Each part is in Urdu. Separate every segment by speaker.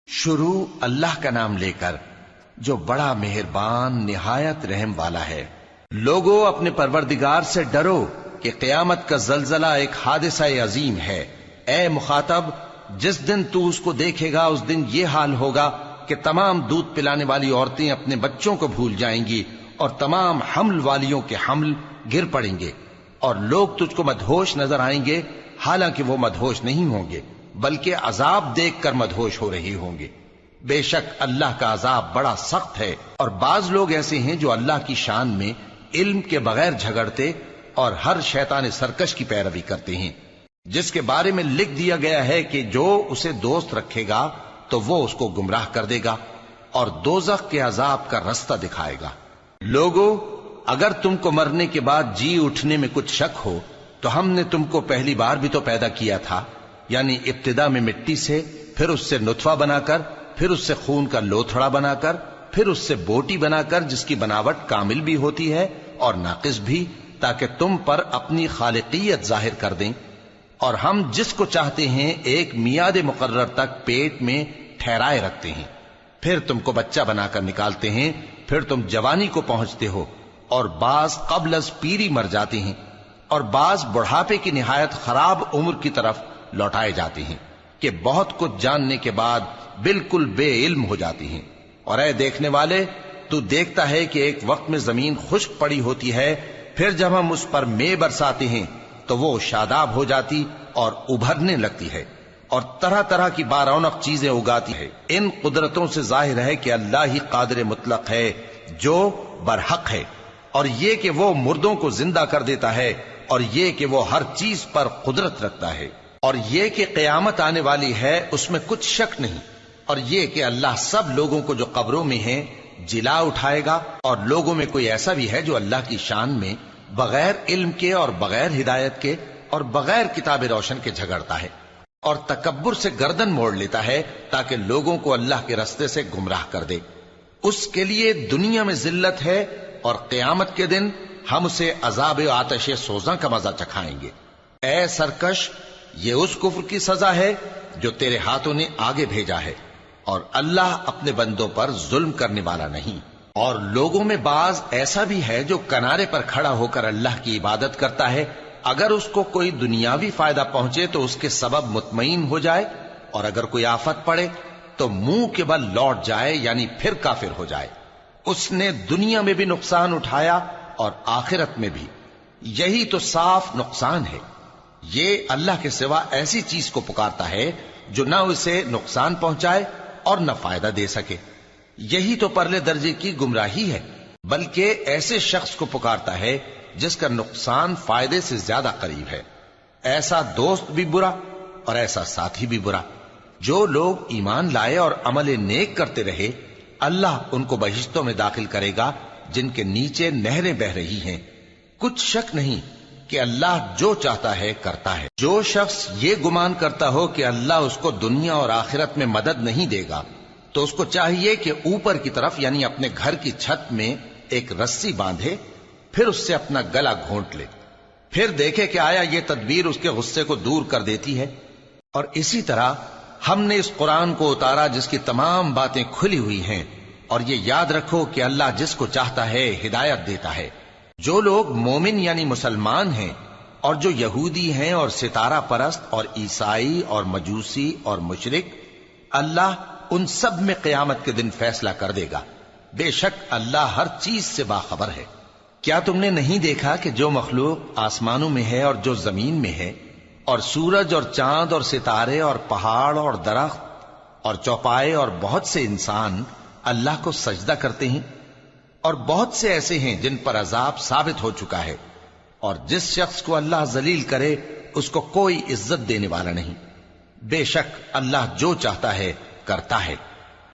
Speaker 1: شروع اللہ کا نام لے کر جو بڑا مہربان نہایت رحم والا ہے۔ لوگو اپنے پروردگار سے ڈرو کہ قیامت کا زلزلہ ایک حادثہ عظیم ہے۔ اے مخاطب، جس دن تو اس کو دیکھے گا اس دن یہ حال ہوگا کہ تمام دودھ پلانے والی عورتیں اپنے بچوں کو بھول جائیں گی اور تمام حمل والیوں کے حمل گر پڑیں گے، اور لوگ تجھ کو مدہوش نظر آئیں گے، حالانکہ وہ مدہوش نہیں ہوں گے بلکہ عذاب دیکھ کر مدہوش ہو رہے ہوں گے۔ بے شک اللہ کا عذاب بڑا سخت ہے۔ اور بعض لوگ ایسے ہیں جو اللہ کی شان میں علم کے بغیر جھگڑتے اور ہر شیطان سرکش کی پیروی کرتے ہیں، جس کے بارے میں لکھ دیا گیا ہے کہ جو اسے دوست رکھے گا تو وہ اس کو گمراہ کر دے گا اور دوزخ کے عذاب کا رستہ دکھائے گا۔ لوگو، اگر تم کو مرنے کے بعد جی اٹھنے میں کچھ شک ہو تو ہم نے تم کو پہلی بار بھی تو پیدا کیا تھا، یعنی ابتدا میں مٹی سے، پھر اس سے نطفہ بنا کر، پھر اس سے خون کا لوتھڑا بنا کر، پھر اس سے بوٹی بنا کر جس کی بناوٹ کامل بھی ہوتی ہے اور ناقص بھی، تاکہ تم پر اپنی خالقیت ظاہر کر دیں۔ اور ہم جس کو چاہتے ہیں ایک میعاد مقرر تک پیٹ میں ٹھہرائے رکھتے ہیں، پھر تم کو بچہ بنا کر نکالتے ہیں، پھر تم جوانی کو پہنچتے ہو، اور بعض قبل از پیری مر جاتے ہیں، اور بعض بڑھاپے کی نہایت خراب عمر کی طرف لوٹائے جاتے ہیں کہ بہت کچھ جاننے کے بعد بالکل بے علم ہو جاتی ہیں۔ اور اے دیکھنے والے، تو دیکھتا ہے کہ ایک وقت میں زمین خشک پڑی ہوتی ہے، پھر جب ہم اس پر مے برساتے ہیں تو وہ شاداب ہو جاتی اور ابھرنے لگتی ہے اور طرح طرح کی بارونق چیزیں اگاتی ہے۔ ان قدرتوں سے ظاہر ہے کہ اللہ ہی قادر مطلق ہے جو برحق ہے، اور یہ کہ وہ مردوں کو زندہ کر دیتا ہے، اور یہ کہ وہ ہر چیز پر قدرت رکھتا ہے، اور یہ کہ قیامت آنے والی ہے اس میں کچھ شک نہیں، اور یہ کہ اللہ سب لوگوں کو جو قبروں میں ہیں جلا اٹھائے گا، اور لوگوں میں کوئی ایسا بھی ہے جو اللہ کی شان میں بغیر علم کے اور بغیر ہدایت کے اور بغیر کتاب روشن کے جھگڑتا ہے اور تکبر سے گردن موڑ لیتا ہے تاکہ لوگوں کو اللہ کے رستے سے گمراہ کر دے۔ اس کے لیے دنیا میں ذلت ہے، اور قیامت کے دن ہم اسے عذاب آتش سوزاں کا مزہ چکھائیں گے۔ اے سرکش، یہ اس کفر کی سزا ہے جو تیرے ہاتھوں نے آگے بھیجا ہے، اور اللہ اپنے بندوں پر ظلم کرنے والا نہیں۔ اور لوگوں میں بعض ایسا بھی ہے جو کنارے پر کھڑا ہو کر اللہ کی عبادت کرتا ہے، اگر اس کو کوئی دنیاوی فائدہ پہنچے تو اس کے سبب مطمئن ہو جائے، اور اگر کوئی آفت پڑے تو منہ کے بل لوٹ جائے، یعنی پھر کافر ہو جائے۔ اس نے دنیا میں بھی نقصان اٹھایا اور آخرت میں بھی، یہی تو صاف نقصان ہے۔ یہ اللہ کے سوا ایسی چیز کو پکارتا ہے جو نہ اسے نقصان پہنچائے اور نہ فائدہ دے سکے، یہی تو پرلے درجے کی گمراہی ہے۔ بلکہ ایسے شخص کو پکارتا ہے جس کا نقصان فائدے سے زیادہ قریب ہے۔ ایسا دوست بھی برا اور ایسا ساتھی بھی برا۔ جو لوگ ایمان لائے اور عمل نیک کرتے رہے، اللہ ان کو بہشتوں میں داخل کرے گا جن کے نیچے نہریں بہ رہی ہیں۔ کچھ شک نہیں کہ اللہ جو چاہتا ہے کرتا ہے۔ جو شخص یہ گمان کرتا ہو کہ اللہ اس کو دنیا اور آخرت میں مدد نہیں دے گا، تو اس کو چاہیے کہ اوپر کی طرف یعنی اپنے گھر کی چھت میں ایک رسی باندھے، پھر اس سے اپنا گلا گھونٹ لے، پھر دیکھے کہ آیا یہ تدبیر اس کے غصے کو دور کر دیتی ہے۔ اور اسی طرح ہم نے اس قرآن کو اتارا جس کی تمام باتیں کھلی ہوئی ہیں، اور یہ یاد رکھو کہ اللہ جس کو چاہتا ہے ہدایت دیتا ہے۔ جو لوگ مومن یعنی مسلمان ہیں اور جو یہودی ہیں اور ستارہ پرست اور عیسائی اور مجوسی اور مشرک، اللہ ان سب میں قیامت کے دن فیصلہ کر دے گا۔ بے شک اللہ ہر چیز سے باخبر ہے۔ کیا تم نے نہیں دیکھا کہ جو مخلوق آسمانوں میں ہے اور جو زمین میں ہے، اور سورج اور چاند اور ستارے اور پہاڑ اور درخت اور چوپائے اور بہت سے انسان اللہ کو سجدہ کرتے ہیں، اور بہت سے ایسے ہیں جن پر عذاب ثابت ہو چکا ہے، اور جس شخص کو اللہ ذلیل کرے اس کو کوئی عزت دینے والا نہیں۔ بے شک اللہ جو چاہتا ہے کرتا ہے۔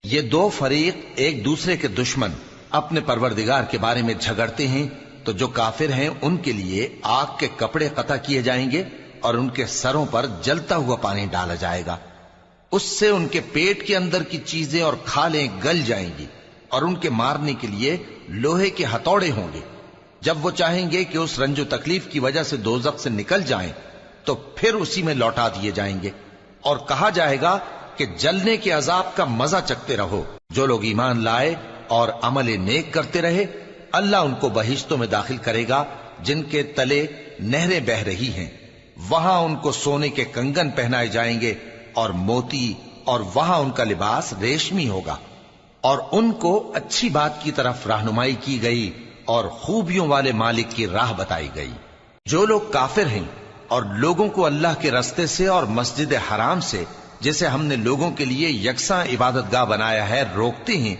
Speaker 1: یہ دو فریق ایک دوسرے کے دشمن اپنے پروردگار کے بارے میں جھگڑتے ہیں، تو جو کافر ہیں ان کے لیے آگ کے کپڑے قطع کیے جائیں گے اور ان کے سروں پر جلتا ہوا پانی ڈالا جائے گا، اس سے ان کے پیٹ کے اندر کی چیزیں اور کھالیں گل جائیں گی، اور ان کے مارنے کے لیے لوہے کے ہتھوڑے ہوں گے۔ جب وہ چاہیں گے کہ اس رنج و تکلیف کی وجہ سے دوزخ سے نکل جائیں تو پھر اسی میں لوٹا دیے جائیں گے، اور کہا جائے گا کہ جلنے کے عذاب کا مزہ چکھتے رہو۔ جو لوگ ایمان لائے اور عمل نیک کرتے رہے، اللہ ان کو بہشتوں میں داخل کرے گا جن کے تلے نہریں بہہ رہی ہیں، وہاں ان کو سونے کے کنگن پہنائے جائیں گے اور موتی، اور وہاں ان کا لباس ریشمی ہوگا، اور ان کو اچھی بات کی طرف رہنمائی کی گئی اور خوبیوں والے مالک کی راہ بتائی گئی۔ جو لوگ کافر ہیں اور لوگوں کو اللہ کے رستے سے اور مسجد حرام سے، جسے ہم نے لوگوں کے لیے یکساں عبادت گاہ بنایا ہے، روکتے ہیں،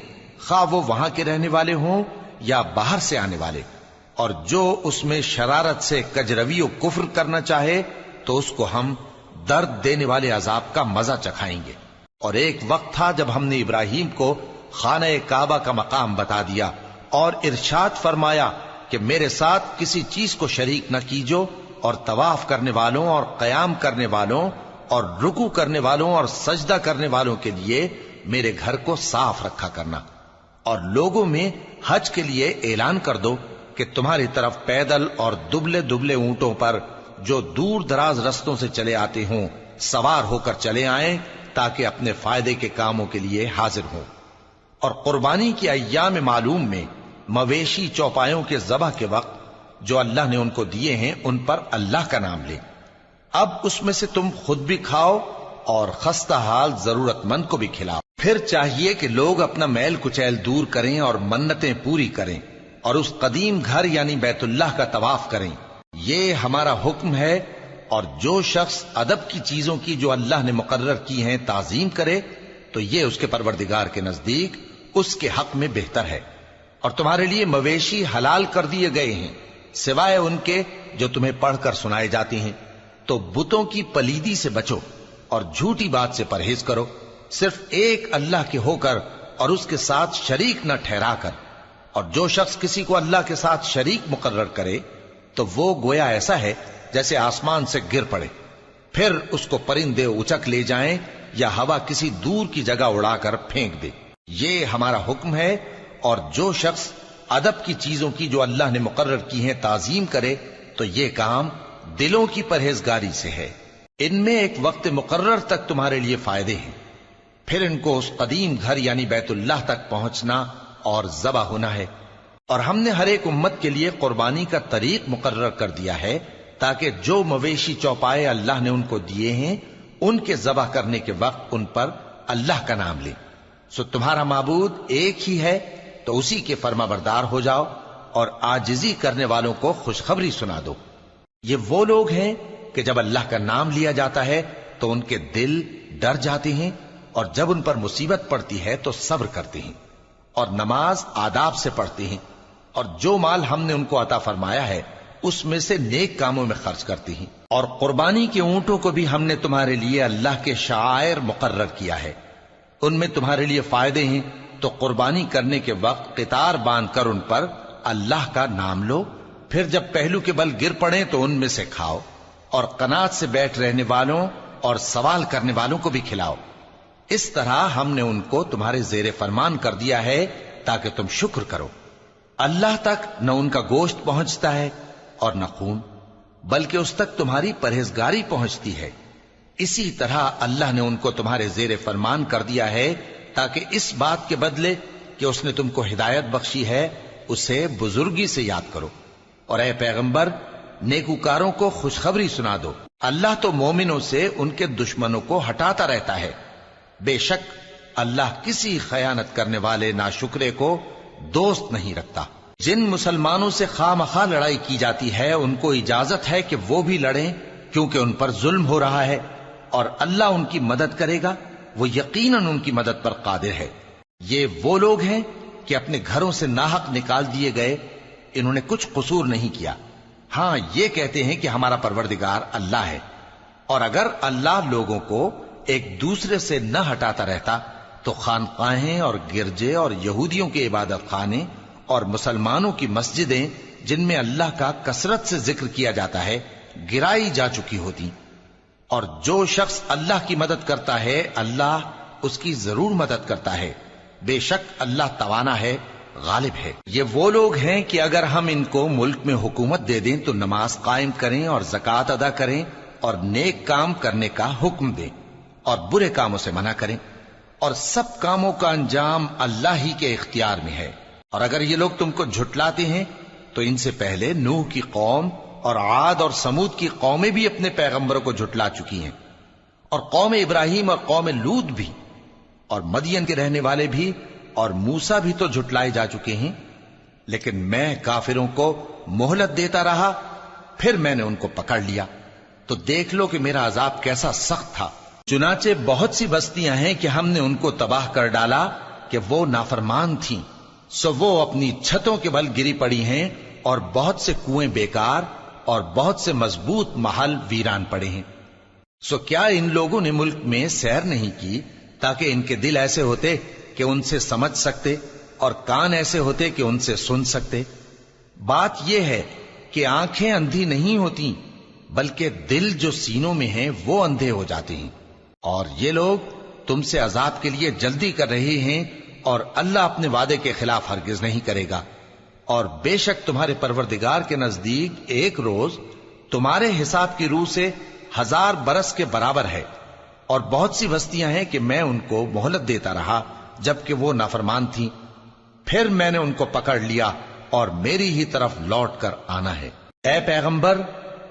Speaker 1: خواہ وہ وہاں کے رہنے والے ہوں یا باہر سے آنے والے، اور جو اس میں شرارت سے کجروی و کفر کرنا چاہے تو اس کو ہم درد دینے والے عذاب کا مزہ چکھائیں گے۔ اور ایک وقت تھا جب ہم نے ابراہیم کو خانہ کعبہ کا مقام بتا دیا اور ارشاد فرمایا کہ میرے ساتھ کسی چیز کو شریک نہ کیجو، اور طواف کرنے والوں اور قیام کرنے والوں اور رکوع کرنے والوں اور سجدہ کرنے والوں کے لیے میرے گھر کو صاف رکھا کرنا، اور لوگوں میں حج کے لیے اعلان کر دو کہ تمہاری طرف پیدل اور دبلے دبلے اونٹوں پر جو دور دراز رستوں سے چلے آتے ہوں سوار ہو کر چلے آئیں، تاکہ اپنے فائدے کے کاموں کے لیے حاضر ہوں۔ اور قربانی کی ایام معلوم میں مویشی چوپایوں کے ذبح کے وقت جو اللہ نے ان کو دیے ہیں ان پر اللہ کا نام لیں۔ اب اس میں سے تم خود بھی کھاؤ اور خستہ حال ضرورت مند کو بھی کھلاؤ۔ پھر چاہیے کہ لوگ اپنا میل کچیل دور کریں اور منتیں پوری کریں اور اس قدیم گھر یعنی بیت اللہ کا طواف کریں، یہ ہمارا حکم ہے۔ اور جو شخص ادب کی چیزوں کی جو اللہ نے مقرر کی ہیں تعظیم کرے تو یہ اس کے پروردگار کے نزدیک اس کے حق میں بہتر ہے۔ اور تمہارے لیے مویشی حلال کر دیے گئے ہیں سوائے ان کے جو تمہیں پڑھ کر سنائے جاتے ہیں، تو بتوں کی پلیدی سے بچو اور جھوٹی بات سے پرہیز کرو، صرف ایک اللہ کے ہو کر اور اس کے ساتھ شریک نہ ٹھہرا کر۔ اور جو شخص کسی کو اللہ کے ساتھ شریک مقرر کرے تو وہ گویا ایسا ہے جیسے آسمان سے گر پڑے، پھر اس کو پرندے اچک لے جائیں یا ہوا کسی دور کی جگہ اڑا کر پھینک دے۔ یہ ہمارا حکم ہے۔ اور جو شخص ادب کی چیزوں کی جو اللہ نے مقرر کی ہیں تعظیم کرے تو یہ کام دلوں کی پرہیزگاری سے ہے۔ ان میں ایک وقت مقرر تک تمہارے لیے فائدے ہیں، پھر ان کو اس قدیم گھر یعنی بیت اللہ تک پہنچنا اور ذبح ہونا ہے۔ اور ہم نے ہر ایک امت کے لیے قربانی کا طریق مقرر کر دیا ہے تاکہ جو مویشی چوپائے اللہ نے ان کو دیے ہیں ان کے ذبح کرنے کے وقت ان پر اللہ کا نام لیں۔ سو تمہارا معبود ایک ہی ہے، تو اسی کے فرما بردار ہو جاؤ اور عاجزی کرنے والوں کو خوشخبری سنا دو۔ یہ وہ لوگ ہیں کہ جب اللہ کا نام لیا جاتا ہے تو ان کے دل ڈر جاتے ہیں، اور جب ان پر مصیبت پڑتی ہے تو صبر کرتے ہیں اور نماز آداب سے پڑھتے ہیں، اور جو مال ہم نے ان کو عطا فرمایا ہے اس میں سے نیک کاموں میں خرچ کرتے ہیں۔ اور قربانی کے اونٹوں کو بھی ہم نے تمہارے لیے اللہ کے شعائر مقرر کیا ہے، ان میں تمہارے لیے فائدے ہیں، تو قربانی کرنے کے وقت قطار باندھ کر ان پر اللہ کا نام لو، پھر جب پہلو کے بل گر پڑیں تو ان میں سے کھاؤ، اور قناعت سے بیٹھ رہنے والوں اور سوال کرنے والوں کو بھی کھلاؤ۔ اس طرح ہم نے ان کو تمہارے زیر فرمان کر دیا ہے تاکہ تم شکر کرو۔ اللہ تک نہ ان کا گوشت پہنچتا ہے اور نہ خون، بلکہ اس تک تمہاری پرہیزگاری پہنچتی ہے۔ اسی طرح اللہ نے ان کو تمہارے زیر فرمان کر دیا ہے تاکہ اس بات کے بدلے کہ اس نے تم کو ہدایت بخشی ہے اسے بزرگی سے یاد کرو۔ اور اے پیغمبر، نیکوکاروں کو خوشخبری سنا دو، اللہ تو مومنوں سے ان کے دشمنوں کو ہٹاتا رہتا ہے۔ بے شک اللہ کسی خیانت کرنے والے ناشکرے کو دوست نہیں رکھتا۔ جن مسلمانوں سے خواہ مخواہ لڑائی کی جاتی ہے ان کو اجازت ہے کہ وہ بھی لڑیں، کیونکہ ان پر ظلم ہو رہا ہے، اور اللہ ان کی مدد کرے گا، وہ یقیناً ان کی مدد پر قادر ہے۔ یہ وہ لوگ ہیں کہ اپنے گھروں سے ناحق نکال دیے گئے، انہوں نے کچھ قصور نہیں کیا، ہاں یہ کہتے ہیں کہ ہمارا پروردگار اللہ ہے۔ اور اگر اللہ لوگوں کو ایک دوسرے سے نہ ہٹاتا رہتا تو خانقاہیں اور گرجے اور یہودیوں کے عبادت خانے اور مسلمانوں کی مسجدیں جن میں اللہ کا کثرت سے ذکر کیا جاتا ہے گرائی جا چکی ہوتی۔ اور جو شخص اللہ کی مدد کرتا ہے اللہ اس کی ضرور مدد کرتا ہے، بے شک اللہ توانا ہے، غالب ہے۔ یہ وہ لوگ ہیں کہ اگر ہم ان کو ملک میں حکومت دے دیں تو نماز قائم کریں اور زکوٰۃ ادا کریں اور نیک کام کرنے کا حکم دیں، اور برے کاموں سے منع کریں، اور سب کاموں کا انجام اللہ ہی کے اختیار میں ہے۔ اور اگر یہ لوگ تم کو جھٹلاتے ہیں تو ان سے پہلے نوح کی قوم اور عاد اور سمود کی قومیں بھی اپنے پیغمبروں کو جھٹلا چکی ہیں، اور قوم ابراہیم اور قوم لوط بھی، اور مدین کے رہنے والے بھی، اور موسیٰ بھی تو جھٹلائے جا چکے ہیں۔ لیکن میں کافروں کو مہلت دیتا رہا، پھر میں نے ان کو پکڑ لیا، تو دیکھ لو کہ میرا عذاب کیسا سخت تھا۔ چنانچہ بہت سی بستیاں ہیں کہ ہم نے ان کو تباہ کر ڈالا کہ وہ نافرمان تھیں، سو وہ اپنی چھتوں کے بل گری پڑی ہیں، اور بہت سے کنویں بیکار اور بہت سے مضبوط محل ویران پڑے ہیں۔ سو کیا ان لوگوں نے ملک میں سیر نہیں کی تاکہ ان کے دل ایسے ہوتے کہ ان سے سمجھ سکتے، اور کان ایسے ہوتے کہ ان سے سن سکتے؟ بات یہ ہے کہ آنکھیں اندھی نہیں ہوتی، بلکہ دل جو سینوں میں ہیں وہ اندھے ہو جاتے ہیں۔ اور یہ لوگ تم سے عذاب کے لیے جلدی کر رہے ہیں، اور اللہ اپنے وعدے کے خلاف ہرگز نہیں کرے گا۔ اور بے شک تمہارے پروردگار کے نزدیک ایک روز تمہارے حساب کی روح سے 1000 برس کے برابر ہے۔ اور بہت سی بستیاں ہیں کہ میں ان کو مہلت دیتا رہا جبکہ وہ نافرمان تھیں، پھر میں نے ان کو پکڑ لیا، اور میری ہی طرف لوٹ کر آنا ہے۔ اے پیغمبر،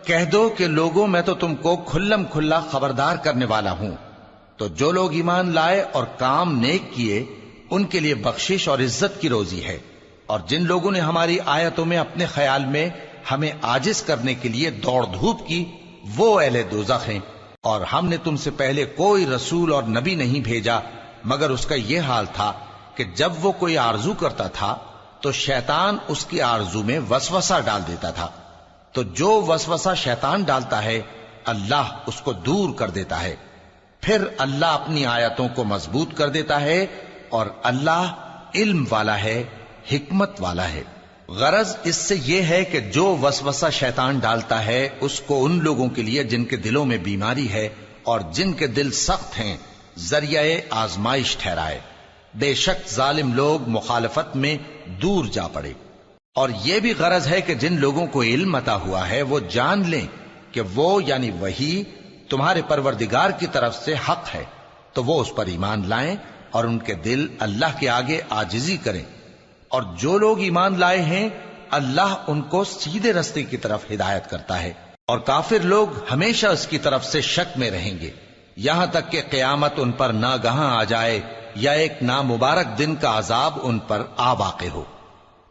Speaker 1: کہہ دو کہ لوگوں میں تو تم کو کھلم کھلا خبردار کرنے والا ہوں، تو جو لوگ ایمان لائے اور کام نیک کیے ان کے لیے بخشش اور عزت کی روزی ہے، اور جن لوگوں نے ہماری آیتوں میں اپنے خیال میں ہمیں عاجز کرنے کے لیے دوڑ دھوپ کی، وہ اہل دوزخ ہیں۔ اور ہم نے تم سے پہلے کوئی رسول اور نبی نہیں بھیجا مگر اس کا یہ حال تھا کہ جب وہ کوئی آرزو کرتا تھا تو شیطان اس کی آرزو میں وسوسہ ڈال دیتا تھا، تو جو وسوسہ شیطان ڈالتا ہے اللہ اس کو دور کر دیتا ہے، پھر اللہ اپنی آیتوں کو مضبوط کر دیتا ہے، اور اللہ علم والا ہے، حکمت والا ہے۔ غرض اس سے یہ ہے کہ جو وسوسہ شیطان ڈالتا ہے اس کو ان لوگوں کے لیے جن کے دلوں میں بیماری ہے اور جن کے دل سخت ہیں ذریعہ آزمائش ٹھہرائے۔ بے شک ظالم لوگ مخالفت میں دور جا پڑے۔ اور یہ بھی غرض ہے کہ جن لوگوں کو علم عطا ہوا ہے وہ جان لیں کہ وہ یعنی وحی تمہارے پروردگار کی طرف سے حق ہے، تو وہ اس پر ایمان لائیں اور ان کے دل اللہ کے آگے عاجزی کریں۔ اور جو لوگ ایمان لائے ہیں اللہ ان کو سیدھے رستے کی طرف ہدایت کرتا ہے، اور کافر لوگ ہمیشہ اس کی طرف سے شک میں رہیں گے، یہاں تک کہ قیامت ان پر ناگہاں آ جائے یا ایک نامبارک دن کا عذاب ان پر آ واقع ہو۔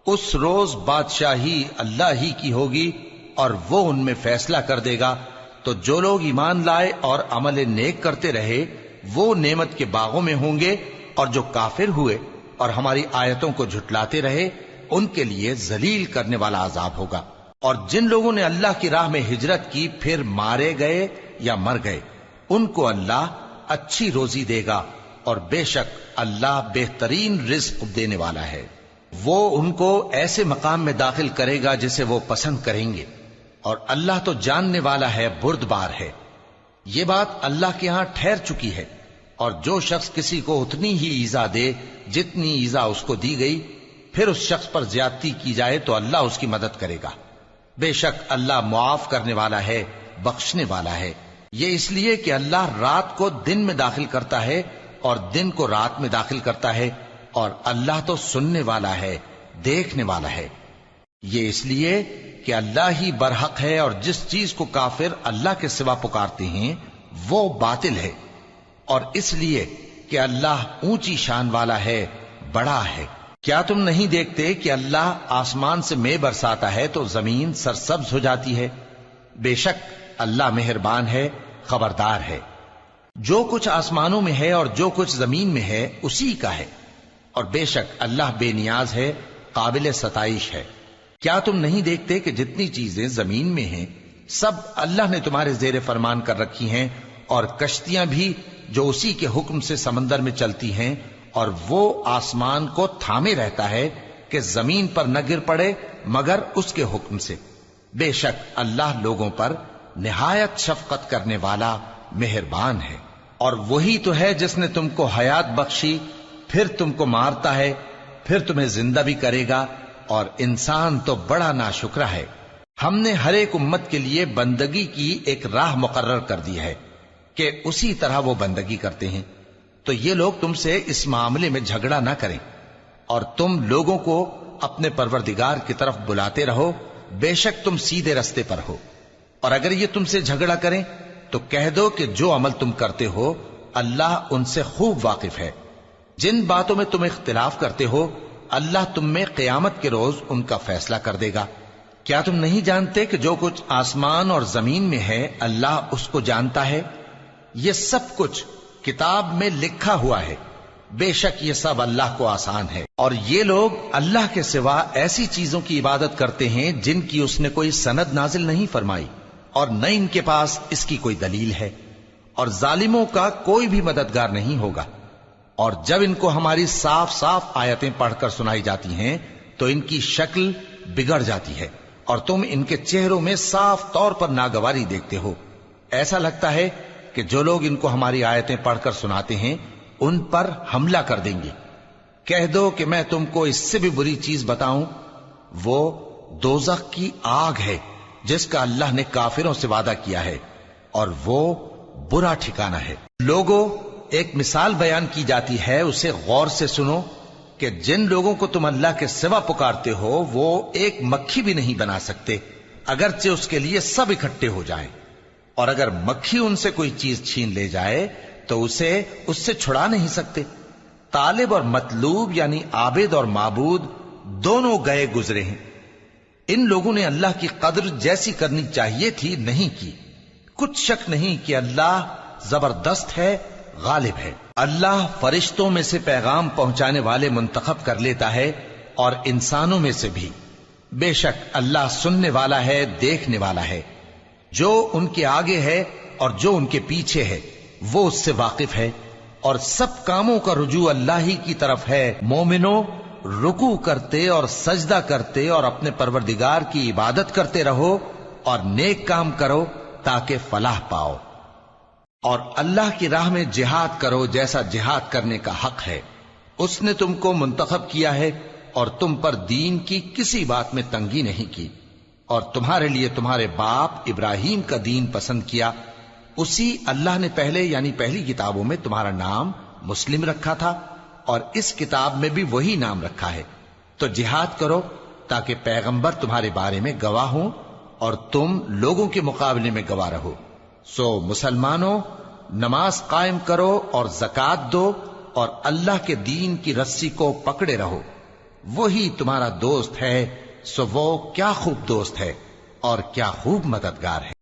Speaker 1: اس روز بادشاہی اللہ ہی کی ہوگی اور وہ ان میں فیصلہ کر دے گا، تو جو لوگ ایمان لائے اور عمل نیک کرتے رہے وہ نعمت کے باغوں میں ہوں گے، اور جو کافر ہوئے اور ہماری آیتوں کو جھٹلاتے رہے ان کے لیے ذلیل کرنے والا عذاب ہوگا۔ اور جن لوگوں نے اللہ کی راہ میں ہجرت کی پھر مارے گئے یا مر گئے ان کو اللہ اچھی روزی دے گا، اور بے شک اللہ بہترین رزق دینے والا ہے۔ وہ ان کو ایسے مقام میں داخل کرے گا جسے وہ پسند کریں گے، اور اللہ تو جاننے والا ہے، بردبار ہے۔ یہ بات اللہ کے ہاں ٹھہر چکی ہے، اور جو شخص کسی کو اتنی ہی ایذا دے جتنی ایذا اس کو دی گئی، پھر اس شخص پر زیادتی کی جائے تو اللہ اس کی مدد کرے گا۔ بے شک اللہ معاف کرنے والا ہے، بخشنے والا ہے۔ یہ اس لیے کہ اللہ رات کو دن میں داخل کرتا ہے اور دن کو رات میں داخل کرتا ہے، اور اللہ تو سننے والا ہے، دیکھنے والا ہے۔ یہ اس لیے کہ اللہ ہی برحق ہے، اور جس چیز کو کافر اللہ کے سوا پکارتے ہیں وہ باطل ہے، اور اس لیے کہ اللہ اونچی شان والا ہے، بڑا ہے۔ کیا تم نہیں دیکھتے کہ اللہ آسمان سے مے برساتا ہے تو زمین سرسبز ہو جاتی ہے؟ بے شک اللہ مہربان ہے، خبردار ہے۔ جو کچھ آسمانوں میں ہے اور جو کچھ زمین میں ہے اسی کا ہے، اور بے شک اللہ بے نیاز ہے، قابل ستائش ہے۔ کیا تم نہیں دیکھتے کہ جتنی چیزیں زمین میں ہیں سب اللہ نے تمہارے زیر فرمان کر رکھی ہیں، اور کشتیاں بھی جو اسی کے حکم سے سمندر میں چلتی ہیں، اور وہ آسمان کو تھامے رہتا ہے کہ زمین پر نہ گر پڑے مگر اس کے حکم سے۔ بے شک اللہ لوگوں پر نہایت شفقت کرنے والا مہربان ہے۔ اور وہی تو ہے جس نے تم کو حیات بخشی، پھر تم کو مارتا ہے، پھر تمہیں زندہ بھی کرے گا، اور انسان تو بڑا ناشکرا ہے۔ ہم نے ہر ایک امت کے لیے بندگی کی ایک راہ مقرر کر دی ہے، کہ اسی طرح وہ بندگی کرتے ہیں، تو یہ لوگ تم سے اس معاملے میں جھگڑا نہ کریں، اور تم لوگوں کو اپنے پروردگار کی طرف بلاتے رہو، بے شک تم سیدھے رستے پر ہو۔ اور اگر یہ تم سے جھگڑا کریں تو کہہ دو کہ جو عمل تم کرتے ہو اللہ ان سے خوب واقف ہے۔ جن باتوں میں تم اختلاف کرتے ہو اللہ تم میں قیامت کے روز ان کا فیصلہ کر دے گا۔ کیا تم نہیں جانتے کہ جو کچھ آسمان اور زمین میں ہے اللہ اس کو جانتا ہے؟ یہ سب کچھ کتاب میں لکھا ہوا ہے، بے شک یہ سب اللہ کو آسان ہے۔ اور یہ لوگ اللہ کے سوا ایسی چیزوں کی عبادت کرتے ہیں جن کی اس نے کوئی سند نازل نہیں فرمائی، اور نہ ان کے پاس اس کی کوئی دلیل ہے، اور ظالموں کا کوئی بھی مددگار نہیں ہوگا۔ اور جب ان کو ہماری صاف صاف آیتیں پڑھ کر سنائی جاتی ہیں تو ان کی شکل بگڑ جاتی ہے، اور تم ان کے چہروں میں صاف طور پر ناگواری دیکھتے ہو۔ ایسا لگتا ہے کہ جو لوگ ان کو ہماری آیتیں پڑھ کر سناتے ہیں ان پر حملہ کر دیں گے۔ کہہ دو کہ میں تم کو اس سے بھی بری چیز بتاؤں، وہ دوزخ کی آگ ہے جس کا اللہ نے کافروں سے وعدہ کیا ہے، اور وہ برا ٹھکانہ ہے۔ لوگوں، ایک مثال بیان کی جاتی ہے، اسے غور سے سنو کہ جن لوگوں کو تم اللہ کے سوا پکارتے ہو وہ ایک مکھی بھی نہیں بنا سکتے اگرچہ اس کے لیے سب اکٹھے ہو جائیں، اور اگر مکھی ان سے کوئی چیز چھین لے جائے تو اسے اس سے چھڑا نہیں سکتے۔ طالب اور مطلوب یعنی عابد اور معبود دونوں گئے گزرے ہیں۔ ان لوگوں نے اللہ کی قدر جیسی کرنی چاہیے تھی نہیں کی۔ کچھ شک نہیں کہ اللہ زبردست ہے، غالب ہے۔ اللہ فرشتوں میں سے پیغام پہنچانے والے منتخب کر لیتا ہے اور انسانوں میں سے بھی۔ بے شک اللہ سننے والا ہے، دیکھنے والا ہے۔ جو ان کے آگے ہے اور جو ان کے پیچھے ہے وہ اس سے واقف ہے، اور سب کاموں کا رجوع اللہ ہی کی طرف ہے۔ مومنوں، رکوع کرتے اور سجدہ کرتے اور اپنے پروردگار کی عبادت کرتے رہو اور نیک کام کرو تاکہ فلاح پاؤ، اور اللہ کی راہ میں جہاد کرو جیسا جہاد کرنے کا حق ہے۔ اس نے تم کو منتخب کیا ہے اور تم پر دین کی کسی بات میں تنگی نہیں کی، اور تمہارے لیے تمہارے باپ ابراہیم کا دین پسند کیا۔ اسی اللہ نے پہلے یعنی پہلی کتابوں میں تمہارا نام مسلم رکھا تھا، اور اس کتاب میں بھی وہی نام رکھا ہے۔ تو جہاد کرو تاکہ پیغمبر تمہارے بارے میں گواہ ہوں اور تم لوگوں کے مقابلے میں گواہ رہو۔ سو مسلمانوں، نماز قائم کرو اور زکوٰۃ دو اور اللہ کے دین کی رسی کو پکڑے رہو، وہی تمہارا دوست ہے۔ سو وہ کیا خوب دوست ہے اور کیا خوب مددگار ہے۔